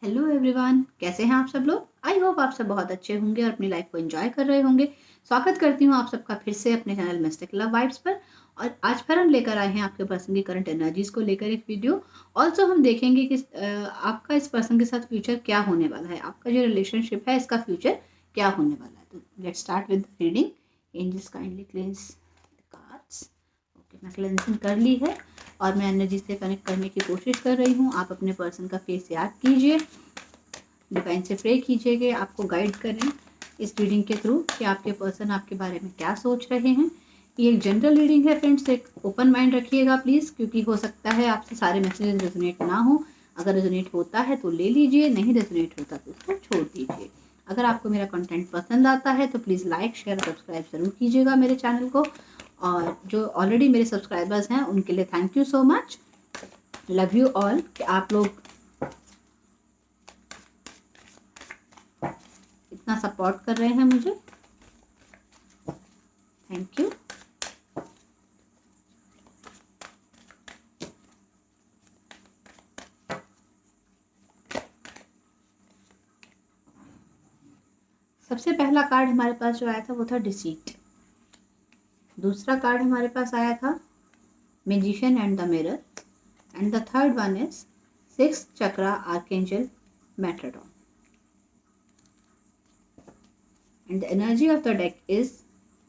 Hello everyone, कैसे हैं आप सब लोग। आई होप आप सब बहुत अच्छे होंगे और अपनी लाइफ को एंजॉय कर रहे होंगे। स्वागत करती हूँ आप सबका फिर से अपने चैनल मिस्टिक लव वाइब्स पर। और आज फिर हम लेकर आए हैं आपके पर्सन की करंट एनर्जीज को लेकर एक वीडियो। ऑल्सो हम देखेंगे कि आपका इस पर्सन के साथ फ्यूचर क्या होने वाला है, आपका जो रिलेशनशिप है इसका फ्यूचर क्या होने वाला है। तो let's start with reading. Angels kindly cleanse the cards. Okay, मैं क्लेंसिंग कर ली है और मैं एनर्जी से कनेक्ट करने की कोशिश कर रही हूँ। आप अपने पर्सन का फेस याद कीजिए, डिवाइन से प्रे कीजिए कि आपको गाइड करें इस रीडिंग के थ्रू कि आपके पर्सन आपके बारे में क्या सोच रहे हैं। ये एक जनरल रीडिंग है फ्रेंड्स, एक ओपन माइंड रखिएगा प्लीज़, क्योंकि हो सकता है आपसे सारे मैसेजेस रेजोनेट ना हो। अगर रेजोनेट होता है तो ले लीजिए, नहीं रेजोनेट होता तो उसको छोड़ दीजिए। अगर आपको मेरा कंटेंट पसंद आता है तो प्लीज़ लाइक शेयर सब्सक्राइब ज़रूर कीजिएगा मेरे चैनल को। और जो ऑलरेडी मेरे सब्सक्राइबर्स हैं उनके लिए thank you so much. Love you all कि आप लोग इतना सपोर्ट कर रहे हैं मुझे। Thank you. सबसे पहला कार्ड हमारे पास जो आया था वो था डिसीट। दूसरा कार्ड हमारे पास आया था magician and the mirror. And the third one is six chakra archangel Metatron. And the energy of the deck is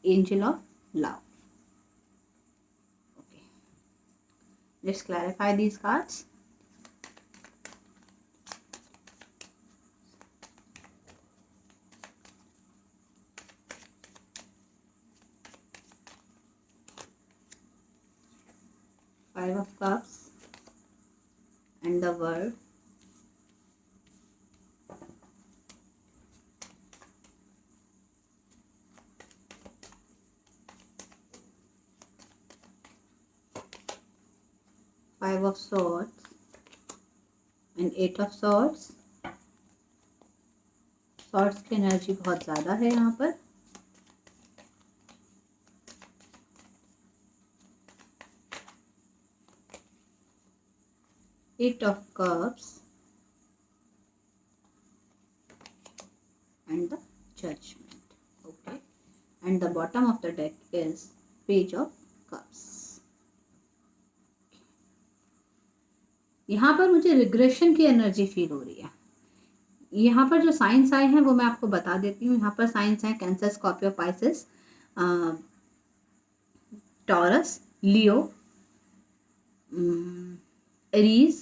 angel of love. Okay, let's clarify these cards. Five of Cups and the World. Five of Swords and Eight of Swords. Swords की energy बहुत ज़्यादा है यहाँ पर। Eight of Cups and the Judgment. Okay, and the bottom of the deck is Page of Cups. यहाँ पर मुझे regression की एनर्जी फील हो रही है। यहाँ पर जो साइंस आए हैं वो मैं आपको बता देती हूँ। यहाँ पर साइंस हैं cancer, Scorpio, Pisces, taurus, Leo, Aries,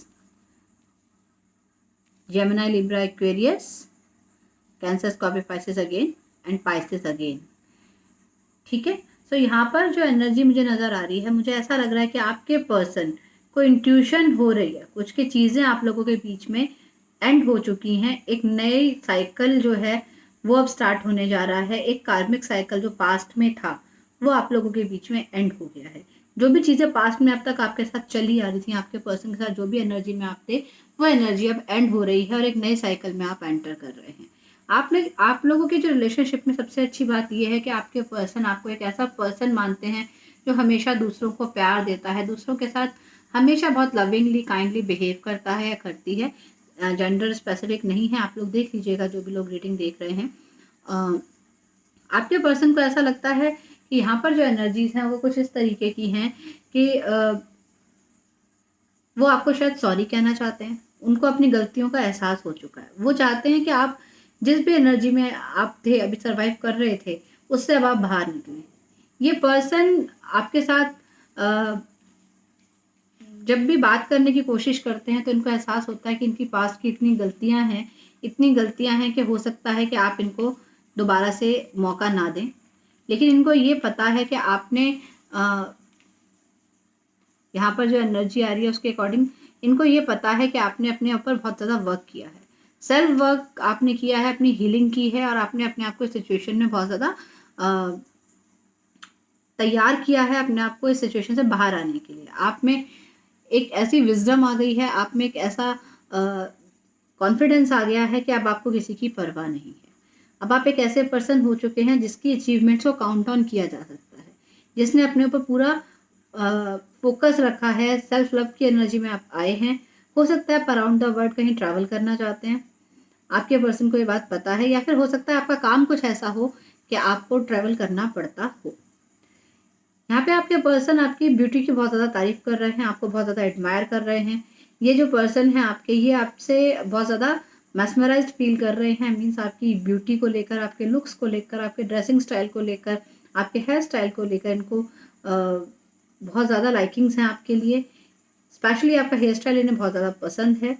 Gemini, Libra, Aquarius, cancer, Scorpio, Pisces again and Pisces again. ठीक है, सो यहाँ पर जो एनर्जी मुझे नज़र आ रही है, मुझे ऐसा लग रहा है कि आपके पर्सन को इंट्यूशन हो रही है। कुछ की चीज़ें आप लोगों के बीच में एंड हो चुकी हैं। एक नई साइकिल जो है वो अब स्टार्ट होने जा रहा है। एक कार्मिक साइकिल जो पास्ट में था वो आप लोगों के बीच में एंड हो गया है। जो भी चीज़ें पास्ट में अब तक आपके साथ चली आ रही थी, आपके पर्सन के साथ जो भी एनर्जी में आप थे, वो एनर्जी अब एंड हो रही है और एक नई साइकिल में आप एंटर कर रहे हैं। आप लोगों के जो रिलेशनशिप में सबसे अच्छी बात यह है कि आपके पर्सन आपको एक ऐसा पर्सन मानते हैं जो हमेशा दूसरों को प्यार देता है, दूसरों के साथ हमेशा बहुत लविंगली काइंडली बिहेव करता है या करती है। जेंडर स्पेसिफिक नहीं है, आप लोग देख लीजिएगा जो भी लोग रीडिंग देख रहे हैं। आपके पर्सन को ऐसा लगता है कि यहाँ पर जो एनर्जीज हैं वो कुछ इस तरीके की हैं कि वो आपको शायद सॉरी कहना चाहते हैं। उनको अपनी गलतियों का एहसास हो चुका है। वो चाहते हैं कि आप जिस भी एनर्जी में आप थे, अभी सर्वाइव कर रहे थे, उससे अब आप बाहर निकलें। ये पर्सन आपके साथ जब भी बात करने की कोशिश करते हैं तो इनको एहसास होता है कि इनकी पास्ट की इतनी गलतियां हैं कि हो सकता है कि आप इनको दोबारा से मौका ना दें। लेकिन इनको ये पता है कि आपने यहाँ पर जो एनर्जी आ रही है उसके अकॉर्डिंग इनको ये पता है कि आपने अपने ऊपर बहुत ज़्यादा वर्क किया है, सेल्फ वर्क आपने किया है, अपनी हीलिंग की है और आपने अपने आप को इस सिचुएशन में बहुत ज़्यादा तैयार किया है अपने आप को इस सिचुएशन से बाहर आने के लिए। आप में एक ऐसी विजडम आ गई है, आप में एक ऐसा कॉन्फिडेंस आ गया है कि अब आपको किसी की परवाह नहीं है। अब आप एक ऐसे पर्सन हो चुके हैं जिसकी अचीवमेंट्स को काउंट ऑन किया जा सकता है, जिसने अपने ऊपर पूरा फोकस रखा है। सेल्फ लव की एनर्जी में आप आए हैं हो सकता है आप अराउंड द वर्ल्ड कहीं ट्रैवल करना चाहते हैं, आपके पर्सन को ये बात पता है, या फिर हो सकता है आपका काम कुछ ऐसा हो कि आपको ट्रैवल करना पड़ता हो। यहाँ पे आपके पर्सन आपकी ब्यूटी की बहुत ज़्यादा तारीफ कर रहे हैं, आपको बहुत ज़्यादा एडमायर कर रहे हैं। ये जो पर्सन है आपके, ये आपसे बहुत ज़्यादा मैस्मराइज्ड फील कर रहे हैं। मीन्स आपकी ब्यूटी को लेकर, आपके लुक्स को लेकर, आपके ड्रेसिंग स्टाइल को लेकर, आपके हेयर स्टाइल को लेकर इनको बहुत ज़्यादा लाइकिंग्स हैं आपके लिए। स्पेशली आपका हेयर स्टाइल इन्हें बहुत ज़्यादा पसंद है।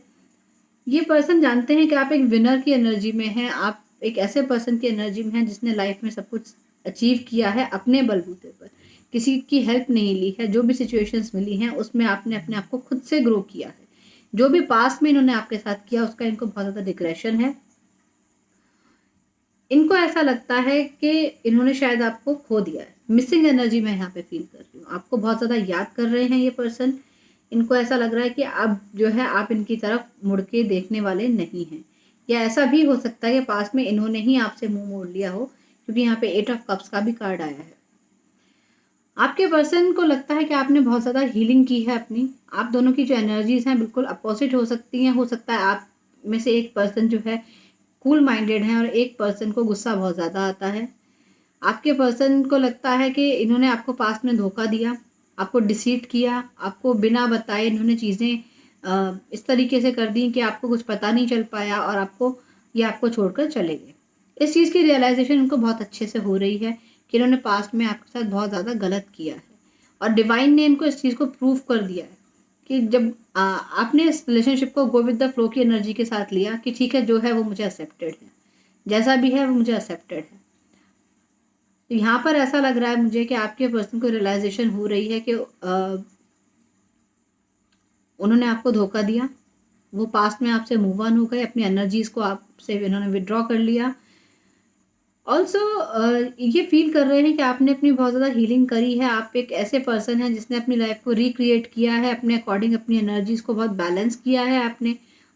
ये पर्सन जानते हैं कि आप एक विनर की एनर्जी में हैं, आप एक ऐसे पर्सन की एनर्जी में हैं जिसने लाइफ में सब कुछ अचीव किया है अपने बलबूते पर, किसी की हेल्प नहीं ली है। जो भी सिचुएशंस मिली हैं उसमें आपने अपने आप को खुद से ग्रो किया है। जो भी पास्ट में इन्होंने आपके साथ किया उसका इनको बहुत ज़्यादा रिग्रेशन है। इनको ऐसा लगता है कि इन्होंने शायद आपको खो दिया है। मिसिंग एनर्जी मैं यहाँ पे फील कर रही हूँ। आपको बहुत ज़्यादा याद कर रहे हैं ये पर्सन। इनको ऐसा लग रहा है कि अब जो है आप इनकी तरफ मुड़ के देखने वाले नहीं हैं, या ऐसा भी हो सकता है कि पास में इन्होंने ही आपसे मुंह मोड़ लिया हो, क्योंकि यहाँ पे 8 ऑफ कप्स का भी कार्ड आया है। आपके पर्सन को लगता है कि आपने बहुत ज़्यादा हीलिंग की है अपनी। आप दोनों की जो एनर्जीज हैं बिल्कुल अपोजिट हो सकती हैं। हो सकता है आप में से एक पर्सन जो है कूल माइंडेड है और एक पर्सन को गुस्सा बहुत ज़्यादा आता है। आपके पर्सन को लगता है कि इन्होंने आपको पास्ट में धोखा दिया, आपको डिसीट किया, आपको बिना बताए इन्होंने चीज़ें इस तरीके से कर दी कि आपको कुछ पता नहीं चल पाया और आपको छोड़कर चले गए। इस चीज़ की रियलाइजेशन इनको बहुत अच्छे से हो रही है कि इन्होंने पास्ट में आपके साथ बहुत ज़्यादा गलत किया है, और डिवाइन ने इनको इस चीज़ को प्रूव कर दिया है कि जब आपने इस रिलेशनशिप को गो विद द फ्लो की एनर्जी के साथ लिया कि ठीक है, जो है वो मुझे एक्सेप्टेड है, जैसा भी है वो मुझे एक्सेप्टेड है। तो यहाँ पर ऐसा लग रहा है मुझे कि आपके पर्सन को रियलाइजेशन हो रही है कि उन्होंने आपको धोखा दिया, वो पास्ट में आपसे मूव ऑन हो गए, अपनी एनर्जीज को आपसे इन्होंने विड्रॉ कर लिया। ऑल्सो ये फील कर रहे हैं कि आपने अपनी बहुत ज़्यादा हीलिंग करी है। आप एक ऐसे पर्सन हैं जिसने अपनी लाइफ को रिक्रिएट किया है, अपने अकॉर्डिंग अपनी एनर्जीज को बहुत बैलेंस किया है।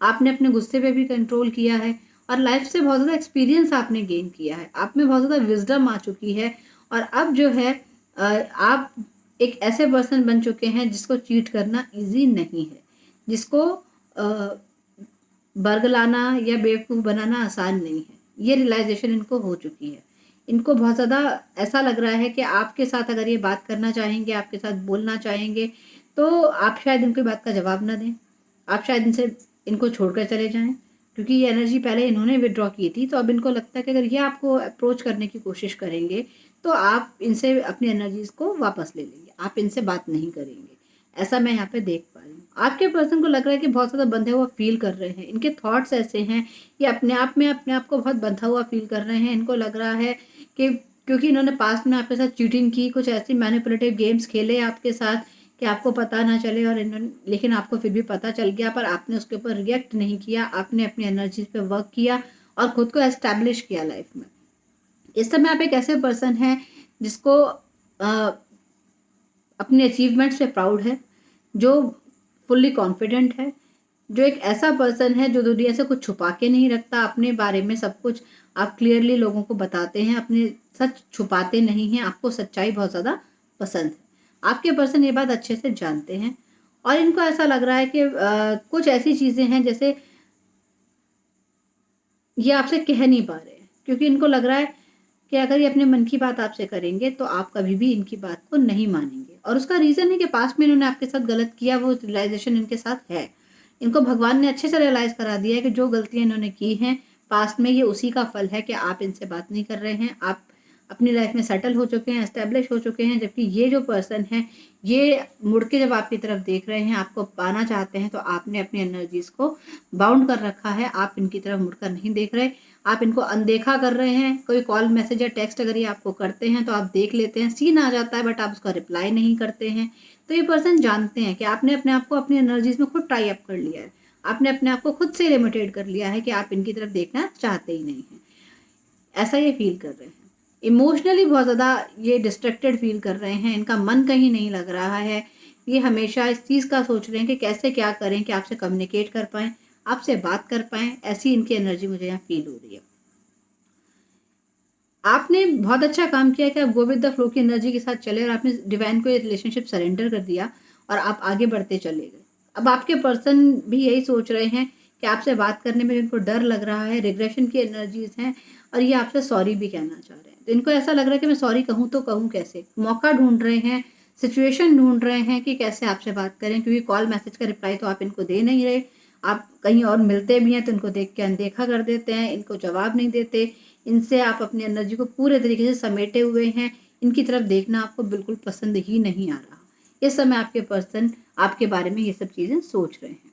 आपने अपने गुस्से पे भी कंट्रोल किया है, और लाइफ से बहुत ज़्यादा एक्सपीरियंस आपने गेन किया है। आप में बहुत ज़्यादा विजडम आ चुकी है, और अब जो है आप एक ऐसे पर्सन बन चुके हैं जिसको चीट करना ईजी नहीं है, जिसको बरगलाना या बेवकूफ़ बनाना आसान नहीं है। ये रियलाइजेशन इनको हो चुकी है। इनको बहुत ज़्यादा ऐसा लग रहा है कि आपके साथ अगर ये बात करना चाहेंगे, आपके साथ बोलना चाहेंगे, तो आप शायद इनकी बात का जवाब ना दें। आप शायद इनको छोड़कर चले जाएँ, क्योंकि ये एनर्जी पहले इन्होंने विथड्रॉ की थी। तो अब इनको लगता है कि अगर ये आपको अप्रोच करने की कोशिश करेंगे, तो आप इनसे अपनी एनर्जीज़ को वापस ले लेंगे, आप इनसे बात नहीं करेंगे। ऐसा मैं यहाँ पे देख पा रही हूँ। आपके पर्सन को लग रहा है कि बहुत ज़्यादा बंधे हुआ फील कर रहे हैं। इनके थॉट्स ऐसे हैं, ये अपने आप को बहुत बंधा हुआ फील कर रहे हैं। इनको लग रहा है कि क्योंकि इन्होंने पास्ट में आपके साथ चीटिंग की, कुछ ऐसी मैनिपुलेटिव गेम्स खेले आपके साथ कि आपको पता ना चले, और लेकिन आपको फिर भी पता चल गया, पर आपने उसके ऊपर रिएक्ट नहीं किया। आपने अपनी एनर्जीज पे वर्क किया और खुद को एस्टैब्लिश किया लाइफ में। इस समय आप एक ऐसे पर्सन हैं जिसको अपने अचीवमेंट्स पे प्राउड है, जो फुल्ली कॉन्फिडेंट है, जो एक ऐसा पर्सन है जो दुनिया से कुछ छुपा के नहीं रखता। अपने बारे में सब कुछ आप क्लियरली लोगों को बताते हैं, अपने सच छुपाते नहीं हैं। आपको सच्चाई बहुत ज़्यादा पसंद है। आपके पर्सन ये बात अच्छे से जानते हैं, और इनको ऐसा लग रहा है कि कुछ ऐसी चीज़ें हैं जैसे ये आपसे कह नहीं पा रहे हैं, क्योंकि इनको लग रहा है कि अगर ये अपने मन की बात आपसे करेंगे तो आप कभी भी इनकी बात को नहीं मानेंगे। और उसका रीज़न है कि पास्ट में इन्होंने आपके साथ गलत किया, वो रियलाइजेशन इनके साथ है। इनको भगवान ने अच्छे से रियलाइज़ करा दिया है कि जो गलतियाँ इन्होंने की हैं पास्ट में, ये उसी का फल है कि आप इनसे बात नहीं कर रहे हैं। आप अपनी लाइफ में सेटल हो चुके हैं, एस्टेब्लिश हो चुके हैं, जबकि ये जो पर्सन है ये मुड़ के जब आपकी तरफ देख रहे हैं, आपको पाना चाहते हैं, तो आपने अपनी एनर्जीज को बाउंड कर रखा है। आप इनकी तरफ मुड़कर नहीं देख रहे, आप इनको अनदेखा कर रहे हैं। कोई कॉल, मैसेज या टेक्स्ट अगर ये आपको करते हैं तो आप देख लेते हैं, सीन आ जाता है, बट आप उसका रिप्लाई नहीं करते हैं। तो ये पर्सन जानते हैं कि आपने अपने आप को अपनी एनर्जीज में खुद टाई अप कर लिया है। आपने अपने आप को खुद से लिमिटेड कर लिया है कि आप इनकी तरफ देखना चाहते ही नहीं हैं। ऐसा ये फील कर रहे हैं। इमोशनली बहुत ज़्यादा ये डिस्ट्रैक्टेड फील कर रहे हैं। इनका मन कहीं नहीं लग रहा है। ये हमेशा इस चीज़ का सोच रहे हैं कि कैसे क्या करें कि आपसे कम्युनिकेट कर पाएँ, आपसे बात कर पाएँ। ऐसी इनकी एनर्जी मुझे यहाँ फील हो रही है। आपने बहुत अच्छा काम किया कि आप गो विद द फ्लो की एनर्जी के साथ चले, और आपने डिवाइन को ये रिलेशनशिप सरेंडर कर दिया और आप आगे बढ़ते चले गए। अब आपके पर्सन भी यही सोच रहे हैं कि आपसे बात करने में इनको डर लग रहा है, रिग्रेशन की एनर्जीज़ हैं और ये आपसे सॉरी भी कहना चाह रहे हैं। तो इनको ऐसा लग रहा है कि मैं सॉरी कहूँ तो कहूँ कैसे? मौका ढूँढ रहे हैं, सिचुएशन ढूँढ रहे हैं कि कैसे आपसे बात करें, क्योंकि कॉल मैसेज का रिप्लाई तो आप इनको दे नहीं रहे। आप कहीं और मिलते भी हैं तो इनको देख के अनदेखा कर देते हैं, इनको जवाब नहीं देते। इनसे आप अपनी एनर्जी को पूरे तरीके से समेटे हुए हैं। इनकी तरफ देखना आपको बिल्कुल पसंद ही नहीं आ रहा। इस समय आपके पर्सन आपके बारे में ये सब चीज़ें सोच रहे हैं।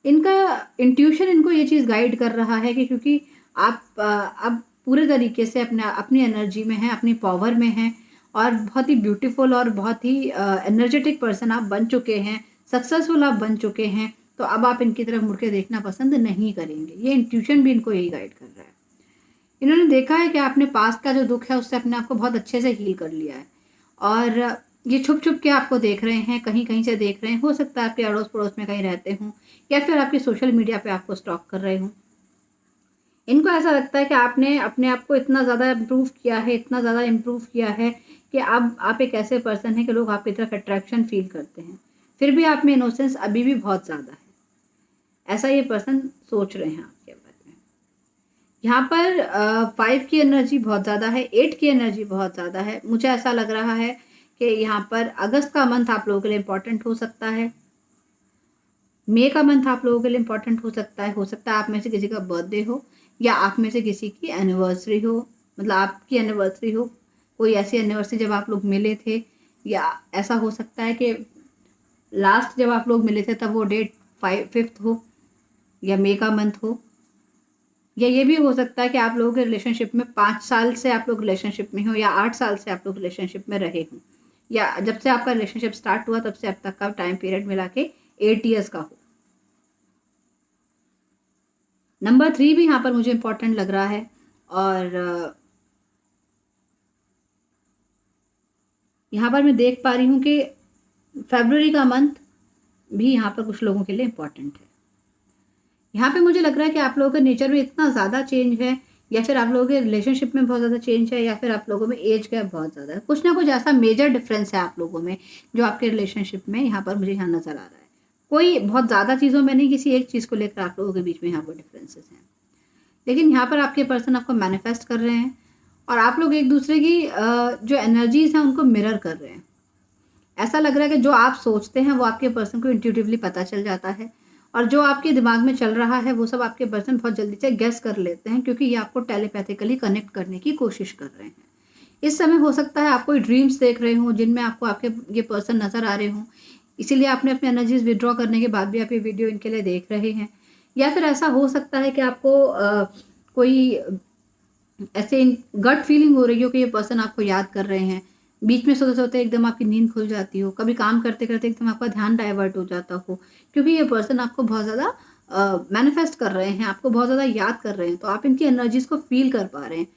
इनका इंट्यूशन इनको ये चीज़ गाइड कर रहा है कि क्योंकि आप अब पूरे तरीके से अपनी एनर्जी में हैं, अपनी पावर में हैं और बहुत ही ब्यूटीफुल और बहुत ही एनर्जेटिक पर्सन आप बन चुके हैं, सक्सेसफुल आप बन चुके हैं, तो अब आप इनकी तरफ मुड़ के देखना पसंद नहीं करेंगे। ये इंट्यूशन भी इनको यही गाइड कर रहा है। इन्होंने देखा है कि आपने पास्ट का जो दुःख है उससे अपने आप को बहुत अच्छे से हील कर लिया है और ये छुप-छुप के आपको देख रहे हैं, कहीं-कहीं से देख रहे हैं। हो सकता है आपके अड़ोस-पड़ोस में कहीं रहते हों या फिर आपके सोशल मीडिया पे आपको स्टॉक कर रहे हों। इनको ऐसा लगता है कि आपने अपने आप को इतना ज़्यादा इम्प्रूव किया है, इतना ज़्यादा इम्प्रूव किया है कि अब आप एक ऐसे पर्सन हैं कि लोग आपकी तरफ अट्रैक्शन फ़ील करते हैं। फिर भी आप में इनोसेंस अभी भी बहुत ज़्यादा है। ऐसा ये पर्सन सोच रहे हैं आपके बारे में। यहाँ पर 5 की एनर्जी बहुत ज़्यादा है, 8 की एनर्जी बहुत ज़्यादा है। मुझे ऐसा लग रहा है कि यहाँ पर अगस्त का मंथ आप लोगों के लिए इम्पोर्टेंट हो सकता है। मई का मंथ आप लोगों के लिए इम्पोर्टेंट हो सकता है आप में से किसी का बर्थडे हो या आप में से किसी की एनिवर्सरी हो, मतलब आपकी एनिवर्सरी हो, कोई ऐसी एनिवर्सरी जब आप लोग मिले थे या ऐसा हो सकता है कि लास्ट जब आप लोग मिले थे तब वो डेट 5th हो या मई का मंथ हो, या ये भी हो सकता है कि आप लोगों के रिलेशनशिप में 5 साल से आप लोग रिलेशनशिप में हो या 8 साल से आप लोग रिलेशनशिप में रहे हों या जब से आपका रिलेशनशिप स्टार्ट हुआ तब से अब तक का टाइम पीरियड मिला के 8 ईयर्स का हो। नंबर 3 भी यहाँ पर मुझे इम्पोर्टेंट लग रहा है और यहाँ पर मैं देख पा रही हूँ कि फरवरी का मंथ भी यहाँ पर कुछ लोगों के लिए इम्पोर्टेंट है। यहाँ पे मुझे लग रहा है कि आप लोगों के नेचर में इतना ज़्यादा चेंज है या फिर आप लोगों के रिलेशनशिप में बहुत ज़्यादा चेंज है या फिर आप लोगों में एज गैप बहुत ज़्यादा है। कुछ ना कुछ ऐसा मेजर डिफरेंस है आप लोगों में जो आपके रिलेशनशिप में यहाँ पर मुझे यहाँ नज़र आ रहा है। कोई बहुत ज़्यादा चीज़ों में नहीं, किसी एक चीज़ को लेकर आप लोगों के बीच में यहाँ पर डिफरेंसेस हैं। लेकिन यहाँ पर आपके पर्सन आपको मैनिफेस्ट कर रहे हैं और आप लोग एक दूसरे की जो एनर्जीज़ हैं उनको मिरर कर रहे हैं। ऐसा लग रहा है कि जो आप सोचते हैं वो आपके पर्सन को इंट्यूटिवली पता चल जाता है और जो आपके दिमाग में चल रहा है वो सब आपके पर्सन बहुत जल्दी से गेस कर लेते हैं क्योंकि ये आपको टेलीपैथिकली कनेक्ट करने की कोशिश कर रहे हैं। इस समय हो सकता है आप कोई ड्रीम्स देख रहे हों जिनमें आपको आपके ये पर्सन नज़र आ रहे हों, इसीलिए आपने अपनी एनर्जीज विड्रॉ करने के बाद भी आप ये वीडियो इनके लिए देख रहे हैं। या फिर ऐसा हो सकता है कि आपको कोई ऐसे गट फीलिंग हो रही हो कि ये पर्सन आपको याद कर रहे हैं। बीच में सोते-सोते एकदम आपकी नींद खुल जाती हो, कभी काम करते-करते एकदम आपका ध्यान डाइवर्ट हो जाता हो, क्योंकि ये पर्सन आपको बहुत ज़्यादा मैनिफेस्ट कर रहे हैं, आपको बहुत ज़्यादा याद कर रहे हैं, तो आप इनकी एनर्जीज़ को फ़ील कर पा रहे हैं।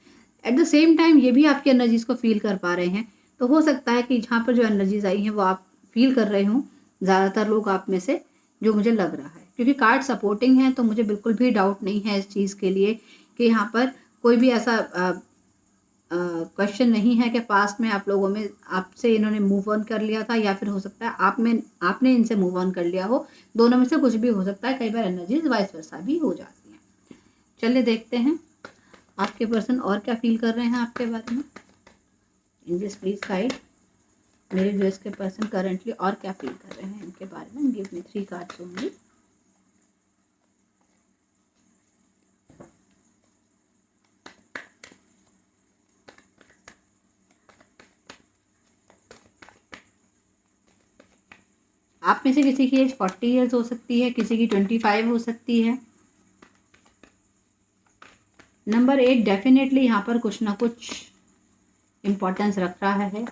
एट द सेम टाइम ये भी आपकी एनर्जीज़ को फ़ील कर पा रहे हैं, तो हो सकता है कि जहाँ पर जो एनर्जीज़ आई हैं वो आप फ़ील कर रहे हों, ज़्यादातर लोग आप में से, जो मुझे लग रहा है। क्योंकि कार्ड सपोर्टिंग है तो मुझे बिल्कुल भी डाउट नहीं है इस चीज़ के लिए कि यहाँ पर कोई भी ऐसा क्वेश्चन नहीं है कि पास्ट में आप लोगों में आपसे इन्होंने मूव ऑन कर लिया था या फिर हो सकता है आपने इनसे मूव ऑन कर लिया हो। दोनों में से कुछ भी हो सकता है, कई बार एनर्जीज वाइस वर्सा भी हो जाती हैं। चलिए देखते हैं आपके पर्सन और क्या फील कर रहे हैं आपके बारे में। इन दिस प्लीज गाइड मेरे व्यूअर्स के पर्सन करंटली और क्या फील कर रहे हैं इनके बारे में। Give me 3 cards only. आप में से किसी की एज 40 ईयर्स हो सकती है, किसी की 25 हो सकती है। नंबर 8 डेफिनेटली यहाँ पर कुछ ना कुछ इम्पोर्टेंस रख रहा है।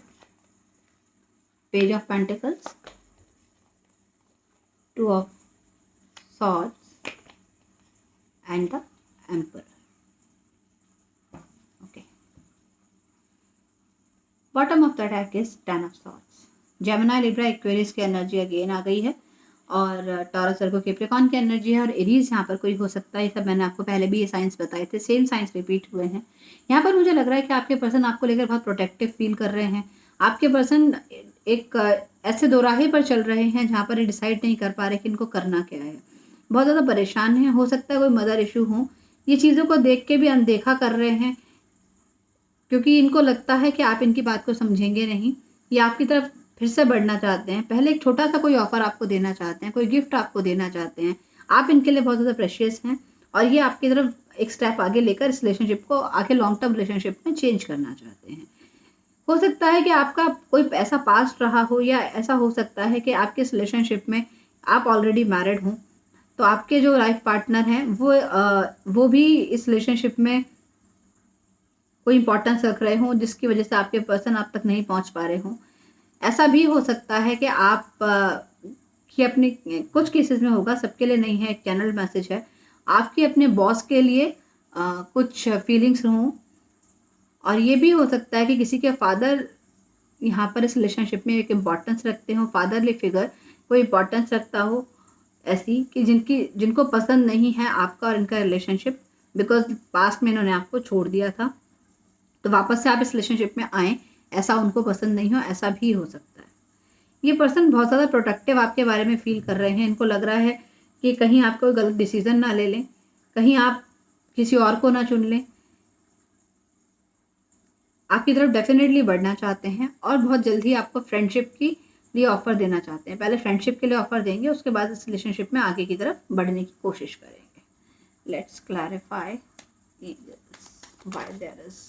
Page of pentacles, 2 of swords and the emperor. Okay, bottom of the deck is 10 of swords. Gemini, Libra, Aquarius की एनर्जी अगेन आ गई है और टॉरस, वर्गो, कैप्रिकॉर्न की एनर्जी है और एरीज यहाँ पर कोई हो सकता है। ये सब मैंने आपको पहले भी ये साइंस बताए थे, सेम साइंस रिपीट हुए हैं। यहाँ पर मुझे लग रहा है कि आपके पर्सन आपको लेकर बहुत प्रोटेक्टिव फील कर रहे हैं। आपके पर्सन एक ऐसे दोराहे पर चल रहे हैं जहाँ पर ये डिसाइड नहीं कर पा रहे कि इनको करना क्या है। बहुत ज़्यादा परेशान हैं, हो सकता है कोई मदर इशू हो। ये चीज़ों को देख के भी अनदेखा कर रहे हैं क्योंकि इनको लगता है कि आप इनकी बात को समझेंगे नहीं। ये आपकी तरफ फिर से बढ़ना चाहते हैं। पहले एक छोटा-सा कोई ऑफ़र आपको देना चाहते हैं, कोई गिफ्ट आपको देना चाहते हैं। आप इनके लिए बहुत ज़्यादा प्रेशियस हैं और ये आपकी तरफ एक स्टेप आगे लेकर इस रिलेशनशिप को आगे लॉन्ग टर्म रिलेशनशिप में चेंज करना चाहते हैं। हो सकता है कि आपका कोई ऐसा पास्ट रहा हो या ऐसा हो सकता है कि आपके इस रिलेशनशिप में आप ऑलरेडी मैरिड हों। तो आपके जो लाइफ पार्टनर हैं वो भी इस रिलेशनशिप में कोई इंपॉर्टेंस रख रहे हों जिसकी वजह से आपके पर्सन आप तक नहीं पहुंच पा रहे हों। ऐसा भी हो सकता है कि आप कि अपने कुछ केसेस में होगा, सबके लिए नहीं है, एक चैनल मैसेज है। आपके अपने बॉस के लिए कुछ फीलिंग्स हों और ये भी हो सकता है कि किसी के फादर यहाँ पर इस रिलेशनशिप में एक इम्पॉर्टेंस रखते हो, फादरली फिगर कोई इम्पॉर्टेंस रखता हो ऐसी कि जिनको पसंद नहीं है आपका और इनका रिलेशनशिप, बिकॉज पास्ट में इन्होंने आपको छोड़ दिया था। तो वापस से आप इस रिलेशनशिप में आएँ, ऐसा उनको पसंद नहीं हो, ऐसा भी हो सकता है। ये पर्सन बहुत ज़्यादा प्रोटेक्टिव आपके बारे में फ़ील कर रहे हैं। इनको लग रहा है कि कहीं आप कोई गलत डिसीज़न ना ले लें, कहीं आप किसी और को ना चुन लें। आपकी तरफ डेफ़िनेटली बढ़ना चाहते हैं और बहुत जल्दी आपको फ्रेंडशिप के लिए ऑफ़र देना चाहते हैं। पहले फ्रेंडशिप के लिए ऑफ़र देंगे, उसके बाद इस रिलेशनशिप में आगे की तरफ बढ़ने की कोशिश करेंगे। Let's clarify why there is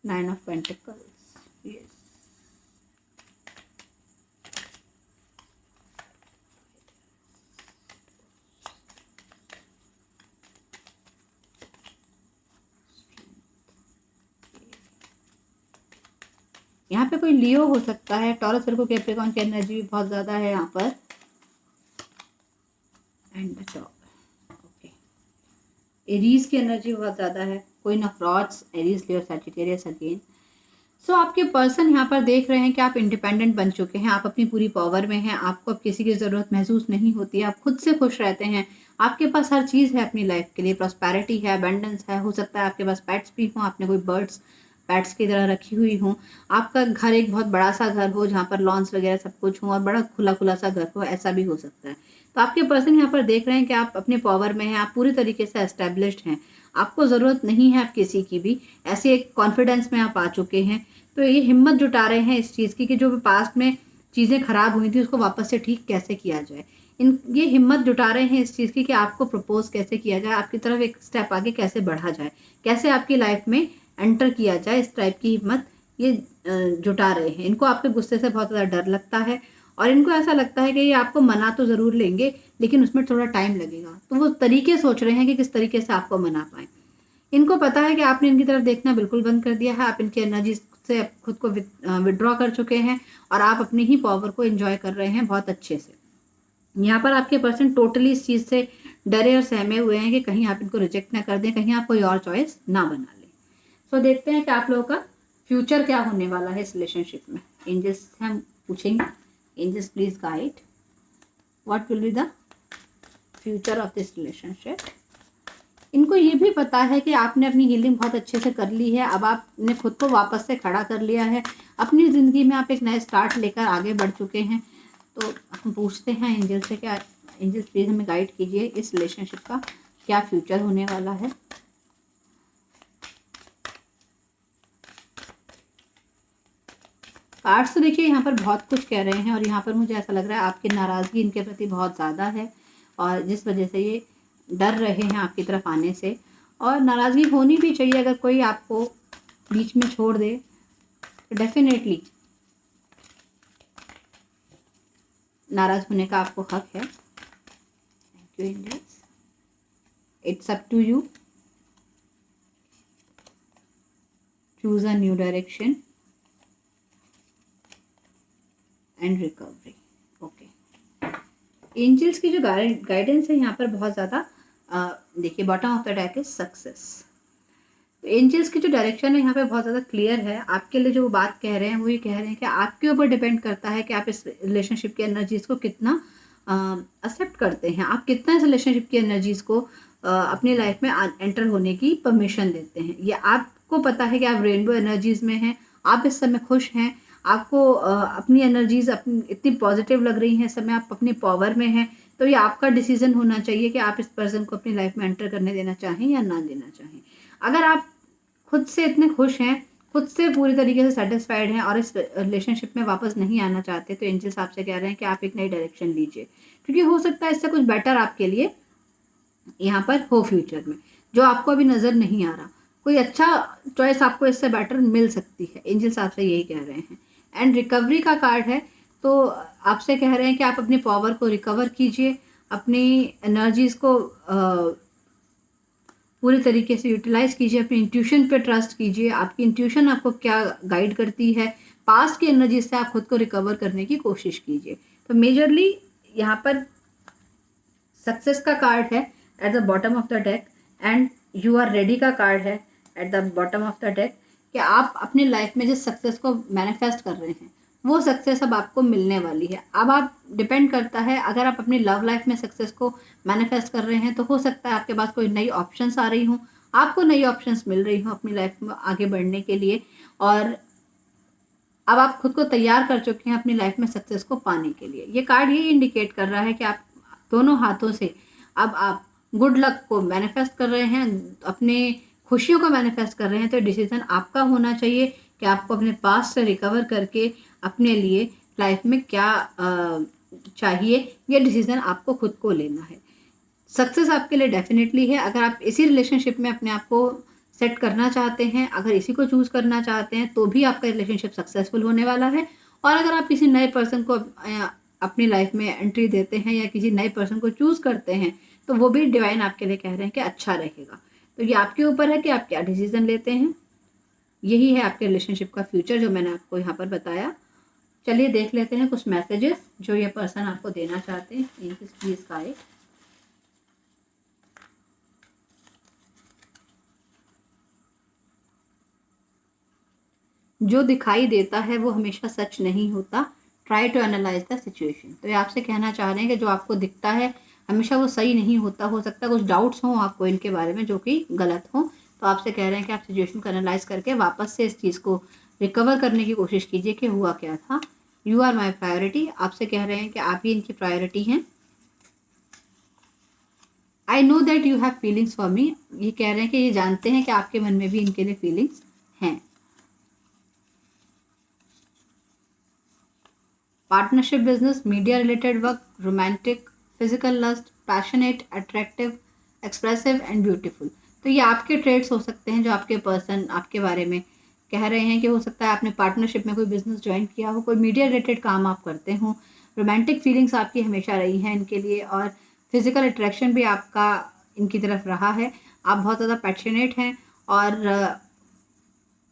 9 of Pentacles. Yes. यहाँ पे कोई लियो हो सकता है, टॉरस, वर्गो, कैप्रिकॉर्न की एनर्जी भी बहुत ज़्यादा है यहाँ पर। And the top, okay, Aries की एनर्जी बहुत ज़्यादा है। कोई ना फ्रॉड्स, एरीज, लियो, सैजिटेरियस अगेन। सो आपके पर्सन यहाँ पर देख रहे हैं कि आप इंडिपेंडेंट बन चुके हैं, आप अपनी पूरी पावर में हैं, आपको अब किसी की ज़रूरत महसूस नहीं होती है, आप खुद से खुश रहते हैं, आपके पास हर चीज़ है अपनी लाइफ के लिए, प्रॉस्पेरिटी है, अबंडेंस है। हो सकता है आपके पास पेट्स भी हों, आपने कोई बर्ड्स पेट्स की तरह रखी हुई हों, आपका घर एक बहुत बड़ा सा घर हो जहाँ पर लॉन्स वगैरह सब कुछ हो और बड़ा खुला खुला सा घर हो, ऐसा भी हो सकता है। तो आपके पर्सन यहाँ पर देख रहे हैं कि आप अपने पावर में हैं, आप पूरी तरीके से एस्टेब्लिश्ड हैं, आपको ज़रूरत नहीं है आप किसी की भी, ऐसे एक कॉन्फिडेंस में आप आ चुके हैं। तो ये हिम्मत जुटा रहे हैं इस चीज़ की कि जो भी पास्ट में चीज़ें खराब हुई थी उसको वापस से ठीक कैसे किया जाए। ये हिम्मत जुटा रहे हैं इस चीज़ की कि आपको प्रपोज कैसे किया जाए, आपकी तरफ एक स्टेप आगे कैसे बढ़ा जाए, कैसे आपकी लाइफ में एंटर किया जाए, इस टाइप की हिम्मत ये जुटा रहे हैं। इनको आपके गुस्से से बहुत ज़्यादा डर लगता है और इनको ऐसा लगता है कि ये आपको मना तो ज़रूर लेंगे लेकिन उसमें थोड़ा टाइम लगेगा। तो वो तरीके सोच रहे हैं कि किस तरीके से आपको मना पाएँ। इनको पता है कि आपने इनकी तरफ देखना बिल्कुल बंद कर दिया है, आप इनकी एनर्जी से खुद को विड्रॉ कर चुके हैं और आप अपनी ही पावर को एंजॉय कर रहे हैं बहुत अच्छे से। यहाँ पर आपके पर्सन टोटली इस चीज़ से डरे और सहमे हुए हैं कि कहीं आप इनको रिजेक्ट ना कर दें, कहीं आप कोई और चॉइस ना बना लें। सो देखते हैं कि आप लोगों का फ्यूचर क्या होने वाला है इस रिलेशनशिप में। एंजल्स से हम पूछेंगे, angels please guide what will be the future of this relationship. इनको ये भी पता है कि आपने अपनी हीलिंग बहुत अच्छे से कर ली है, अब आपने खुद को वापस से खड़ा कर लिया है, अपनी ज़िंदगी में आप एक नए स्टार्ट लेकर आगे बढ़ चुके हैं। तो हम पूछते हैं एंजल से, क्या एंजल्स प्लीज़ हमें गाइड कीजिए इस रिलेशनशिप का क्या फ्यूचर होने वाला है। कार्ड्स तो देखिए यहाँ पर बहुत कुछ कह रहे हैं और यहाँ पर मुझे ऐसा लग रहा है आपकी नाराज़गी इनके प्रति बहुत ज़्यादा है और जिस वजह से ये डर रहे हैं आपकी तरफ आने से। और नाराज़गी होनी भी चाहिए, अगर कोई आपको बीच में छोड़ दे तो डेफिनेटली नाराज़ होने का आपको हक है। Thank you angels, it's up to you, choose a new direction and recovery. Okay, angels की जो गाइडेंस है यहाँ पर बहुत ज़्यादा, देखिए bottom of the deck is success. तो एंजल्स की जो डायरेक्शन है यहाँ पे बहुत ज़्यादा क्लियर है। आपके लिए जो बात कह रहे हैं वो ये कह रहे हैं कि आपके ऊपर डिपेंड करता है कि आप इस रिलेशनशिप की एनर्जीज़ को कितना एक्सेप्ट करते हैं, आप कितना इस रिलेशनशिप की एनर्जीज़ को अपनी लाइफ में एंटर होने की परमिशन देते हैं। ये आप आपको पता है कि आप रेनबो एनर्जीज़ में हैं, आप इस समय खुश हैं, आपको अपनी एनर्जीज़ अपनी इतनी पॉजिटिव लग रही हैं, इस समय आप अपनी पावर में हैं, तो ये आपका डिसीज़न होना चाहिए कि आप इस पर्सन को अपनी लाइफ में एंटर करने देना चाहें या ना देना चाहें। अगर आप खुद से इतने खुश हैं, खुद से पूरी तरीके से सैटिस्फाइड हैं और इस रिलेशनशिप में वापस नहीं आना चाहते, तो एंजल्स आपसे कह रहे हैं कि आप एक नई डायरेक्शन लीजिए, क्योंकि हो सकता है इससे कुछ बेटर आपके लिए यहाँ पर हो फ्यूचर में, जो आपको अभी नज़र नहीं आ रहा। कोई अच्छा चॉइस आपको इससे बेटर मिल सकती है, एंजल्स आपसे यही कह रहे हैं। एंड रिकवरी का कार्ड है, तो आपसे कह रहे हैं कि आप अपनी पावर को रिकवर कीजिए, अपनी एनर्जीज़ को पूरी तरीके से यूटिलाइज़ कीजिए, अपनी इंट्यूशन पे ट्रस्ट कीजिए, आपकी इंट्यूशन आपको क्या गाइड करती है, पास्ट की एनर्जी से आप खुद को रिकवर करने की कोशिश कीजिए। तो मेजरली यहाँ पर सक्सेस का कार्ड है at the bottom of the deck and you are ready का कार्ड है at the bottom of the deck, कि आप अपनी लाइफ में जिस सक्सेस को मैनिफेस्ट कर रहे हैं वो सक्सेस अब आपको मिलने वाली है। अब आप डिपेंड करता है, अगर आप अपनी लव लाइफ में सक्सेस को मैनिफेस्ट कर रहे हैं तो हो सकता है आपके पास कोई नई ऑप्शंस आ रही हों, आपको नई ऑप्शंस मिल रही हों अपनी लाइफ में आगे बढ़ने के लिए, और अब आप खुद को तैयार कर चुके हैं अपनी लाइफ में सक्सेस को पाने के लिए। ये कार्ड ये इंडिकेट कर रहा है कि आप दोनों हाथों से अब आप गुड लक को मैनिफेस्ट कर रहे हैं, अपने खुशियों को मैनिफेस्ट कर रहे हैं। तो डिसीजन आपका होना चाहिए कि आपको अपने पास्ट से रिकवर करके अपने लिए लाइफ में क्या चाहिए, ये डिसीजन आपको खुद को लेना है। सक्सेस आपके लिए डेफिनेटली है। अगर आप इसी रिलेशनशिप में अपने आप को सेट करना चाहते हैं, अगर इसी को चूज़ करना चाहते हैं, तो भी आपका रिलेशनशिप सक्सेसफुल होने वाला है। और अगर आप किसी नए पर्सन को अपनी लाइफ में एंट्री देते हैं या किसी नए पर्सन को चूज़ करते हैं, तो वो भी डिवाइन आपके लिए कह रहे हैं कि अच्छा रहेगा। तो ये आपके ऊपर है कि आप क्या डिसीजन लेते हैं। यही है आपके रिलेशनशिप का फ्यूचर जो मैंने आपको यहाँ पर बताया। चलिए देख लेते हैं कुछ मैसेजेस जो ये पर्सन आपको देना चाहते हैं। Please guide. जो दिखाई देता है वो हमेशा सच नहीं होता, try to analyse the situation. तो ये आपसे कहना चाह रहे हैं कि जो आपको दिखता है हमेशा वो सही नहीं होता, हो सकता है कुछ डाउट्स हों आपको इनके बारे में जो कि गलत हों। तो आपसे कह रहे हैं कि आप सिचुएशन को एनालाइज करके वापस से इस चीज़ को रिकवर करने की कोशिश कीजिए कि हुआ क्या था। यू आर माई प्रायोरिटी, आपसे कह रहे हैं कि आप ही इनकी प्रायोरिटी हैं। I know that you have feelings for me, ये कह रहे हैं कि ये जानते हैं कि आपके मन में भी इनके लिए फीलिंग्स हैं। Partnership, business, media related work, romantic, physical lust, passionate, attractive, expressive and beautiful. तो ये आपके ट्रेड्स हो सकते हैं जो आपके पर्सन आपके बारे में कह रहे हैं। कि हो सकता है आपने पार्टनरशिप में कोई बिजनेस ज्वाइन किया हो, कोई मीडिया रिलेटेड काम आप करते हो, रोमांटिक फीलिंग्स आपकी हमेशा रही हैं इनके लिए, और फिजिकल अट्रैक्शन भी आपका इनकी तरफ रहा है। आप बहुत ज़्यादा पैशनेट हैं और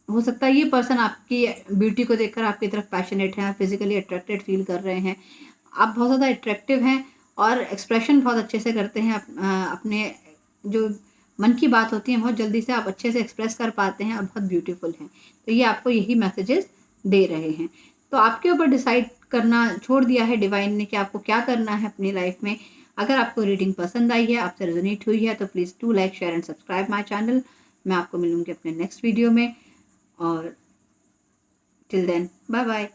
हो सकता है ये पर्सन आपकी ब्यूटी को देखकर आपकी तरफ पैशनेट है, फिजिकली अट्रैक्टेड फील कर रहे हैं। आप बहुत ज़्यादा अट्रैक्टिव हैं और एक्सप्रेशन बहुत अच्छे से करते हैं। अपने जो मन की बात होती है बहुत जल्दी से आप अच्छे से एक्सप्रेस कर पाते हैं और बहुत ब्यूटीफुल हैं। तो ये आपको यही मैसेजेस दे रहे हैं। तो आपके ऊपर डिसाइड करना छोड़ दिया है डिवाइन ने कि आपको क्या करना है अपनी लाइफ में। अगर आपको रीडिंग पसंद आई है, आपसे रेजोनेट हुई है, तो please do like, share and subscribe my channel. मैं आपको मिलूंगी अपने नेक्स्ट वीडियो में, और टिल देन बाय बाय।